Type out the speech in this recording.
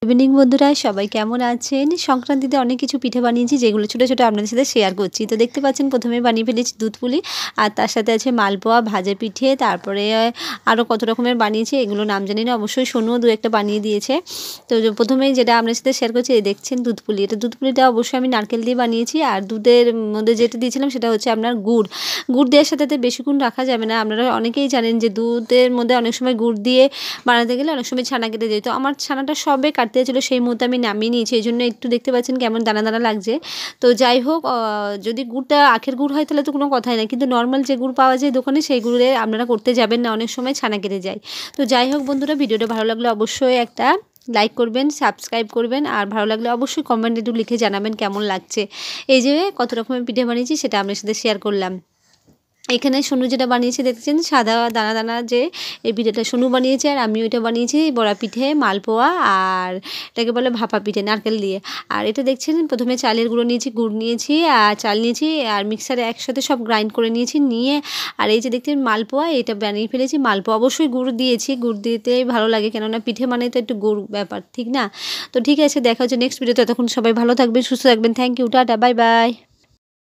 Evening বন্ধুরা, সবাই কেমন আছেন? সংক্রান্তিতে অনেক কিছু পিঠে বানিয়েছি, যেগুলো ছোটো ছোটো আপনাদের সাথে শেয়ার করছি। তো দেখতে পাচ্ছেন প্রথমে বানিয়ে ফেলেছি দুধ পুলি, আর তার সাথে আছে মালপোয়া, ভাজা পিঠে, তারপরে আরও কত রকমের বানিয়েছি, এগুলো নাম জানি না, অবশ্যই সোনুও দু একটা বানিয়ে দিয়েছে। তো প্রথমেই যেটা আপনার সাথে শেয়ার করছি, এই দেখছেন দুধ পুলি। এটা দুধ পুলিটা অবশ্যই আমি নারকেল দিয়ে বানিয়েছি, আর দুধের মধ্যে যেটা দিয়েছিলাম সেটা হচ্ছে আপনার গুড়। গুড় দেওয়ার সাথে বেশিক্ষণ রাখা যাবে না। আপনারা অনেকেই জানেন যে দুধের মধ্যে অনেক সময় গুড় দিয়ে বানাতে গেলে অনেক সময় ছানা কেটে যায়। তো আমার ছানাটা সবে কাটতে ছিল, সেই মুহূর্তে আমি নামিয়ে নিয়েছি, এই জন্য একটু দেখতে পাচ্ছেন কেমন দানা দানা লাগছে। তো যাই হোক, যদি গুড়টা আখের গুড় হয় তাহলে তো কোনো কথাই না, কিন্তু নর্মাল যে গুড় পাওয়া যায় দোকানে, সেই গুড়ে আপনারা করতে যাবেন না, অনেক সময় ছানা কেটে যায়। তো যাই হোক বন্ধুরা, ভিডিওটা ভালো লাগলে অবশ্যই একটা লাইক করবেন, সাবস্ক্রাইব করবেন, আর ভালো লাগলে অবশ্যই কমেন্ট একটু লিখে জানাবেন কেমন লাগছে। এই যে কত রকমের পিঠে বানিয়েছি সেটা আপনার সাথে শেয়ার করলাম। এখানে সোনু যেটা বানিয়েছে দেখছেন, সাদা দানা দানা যে এই পিঠেটা সোনু বানিয়েছে, আর আমি ওইটা বানিয়েছি বড়া পিঠে, মালপোয়া, আর এটাকে বলে ভাপা পিঠে নারকেল দিয়ে। আর এটা দেখছেন প্রথমে চালের গুঁড়ো নিয়েছি, গুড় নিয়েছি, আর চাল নিয়েছি, আর মিক্সারে একসাথে সব গ্রাইন্ড করে নিয়েছি, নিয়ে আর এই যে দেখছেন মালপোয়া, এটা বানিয়ে ফেলেছি। মালপোয়া অবশ্যই গুড় দিয়েছি, গুড় দিতেই ভালো লাগে, কেননা পিঠে মানে তো একটু গুড় ব্যাপার, ঠিক না? তো ঠিক আছে, দেখা হচ্ছে নেক্সট ভিডিওতে। ততক্ষণ সবাই ভালো থাকবেন, সুস্থ থাকবেন। Thank you, tata, bye by.